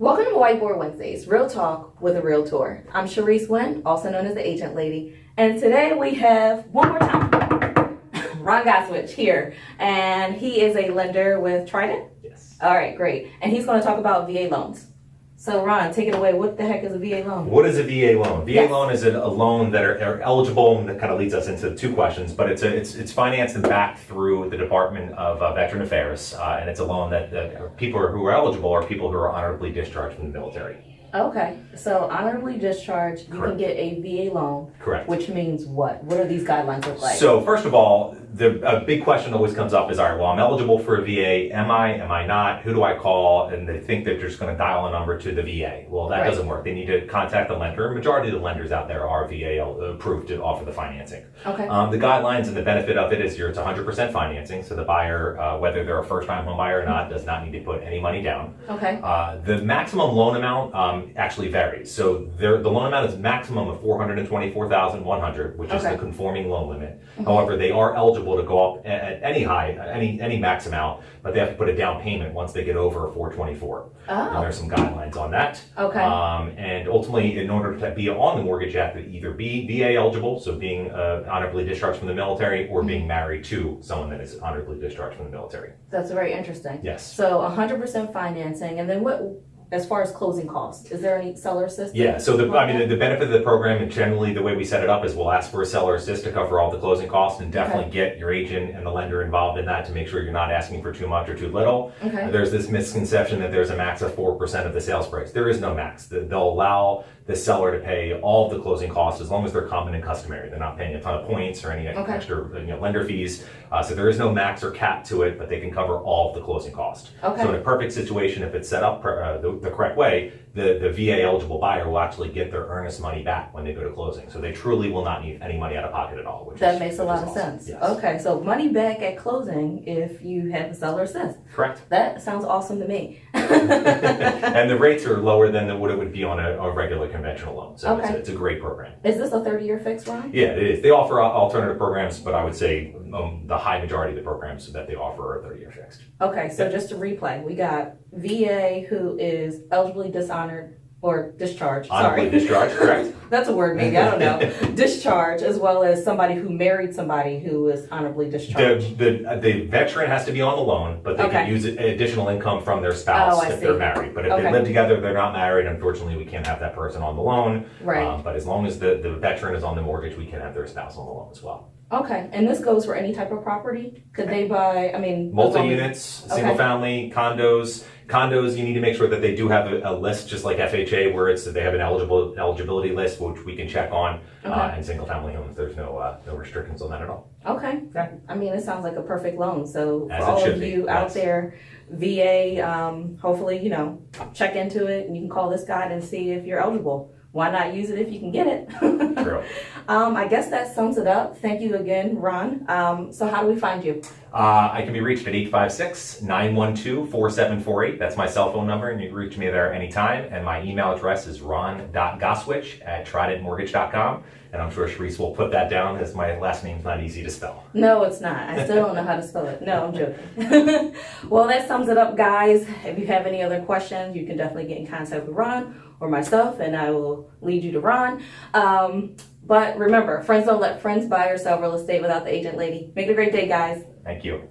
Welcome to Whiteboard Wednesdays, Real Talk with a Realtor. I'm Sharice Wynn, also known as the Agent Lady. And today we have, one more time, Ron Goswich here. And he is a lender with Trident? Yes. All right, great. And he's going to talk about VA loans. So Ron, take it away. What the heck is a VA loan? What is a VA loan? VA Yes. loan is a loan that are eligible, and that kind of leads us into two questions. But it's financed and backed through the Department of Veteran Affairs, and it's a loan that people who are eligible are people who are honorably discharged from the military. Okay, so honorably discharged, you Correct. can get a VA loan. Correct. Which means what? What do these guidelines look like? So first of all, a big question always comes up is, all right, well, I'm eligible for a VA. Am I not? Who do I call? And they think they're just going to dial a number to the VA. Well, that Right. doesn't work. They need to contact the lender. Majority of the lenders out there are VA approved to offer the financing. Okay. The guidelines and the benefit of it is it's 100% financing. So the buyer, whether they're a first-time home buyer or not, does not need to put any money down. Okay. The maximum loan amount actually varies. So the loan amount is maximum of $424,100, which is Okay. the conforming loan limit. However, they are eligible to go up at any max amount, but they have to put a down payment once they get over 424. And Oh, there's some guidelines on that. okay. And ultimately, in order to be on the mortgage, you have to either be VA eligible, so being honorably discharged from the military, or being married to someone that is honorably discharged from the military. That's very interesting. Yes. So 100% financing, and then what, as far as closing costs, is there any seller assistance? Yeah, so the benefit of the program, and generally the way we set it up is we'll ask for a seller assist to cover all the closing costs, and definitely get your agent and the lender involved in that to make sure you're not asking for too much or too little. Okay. There's this misconception that there's a max of 4% of the sales price. There is no max. They'll allow the seller to pay all of the closing costs as long as they're common and customary. They're not paying a ton of points or any Okay. extra lender fees. So there is no max or cap to it, but they can cover all of the closing costs. Okay. So in a perfect situation, if it's set up the correct way, the VA eligible buyer will actually get their earnest money back when they go to closing. So they truly will not need any money out of pocket at all. That makes a lot of awesome. sense. Yes. Okay, so money back at closing if you have a seller assist. Correct. That sounds awesome to me. And the rates are lower than what it would be on a regular conventional loan. So Okay. it's a great program. Is this a 30-year fix, Ron? Yeah, it is. They offer alternative programs, but I would say the high majority of the programs that they offer are 30-year fixed. Okay, so Yeah. just to replay, we got VA who is eligibly dishonored or discharged. Honorably Sorry. discharged, correct? That's a word, maybe. I don't know. Discharge, as well as somebody who married somebody who is honorably discharged. The veteran has to be on the loan, but they Okay. can use additional income from their spouse Oh, I if they're see. married. But if Okay. they live together, they're not married, unfortunately, we can't have that person on the loan. Right. But as long as the veteran is on the mortgage, we can have their spouse on the loan as well. Okay, and this goes for any type of property? Could they buy, as long as- Multi-units, Okay. single family, condos. Condos, you need to make sure that they do have a list, just like FHA, where they have an eligibility list, which we can check on. Okay. And single family homes, there's no restrictions on that at all. Okay. Yeah. I mean, it sounds like a perfect loan. So As for it all should of be, you out yes. there, VA, hopefully, check into it and you can call this guy and see if you're eligible. Why not use it if you can get it? True. I guess that sums it up. Thank you again, Ron. So how do we find you? I can be reached at 856-912-4748. That's my cell phone number, and you can reach me there anytime. And my email address is ron.goswich@tridentmortgage.com. And I'm sure Sharice will put that down, as my last name's not easy to spell. No, it's not. I still don't know how to spell it. No, I'm joking. Well, that sums it up, guys. If you have any other questions, you can definitely get in contact with Ron or myself, and I will lead you to Ron. But remember, friends don't let friends buy or sell real estate without the agent lady. Make it a great day, guys. Thank you.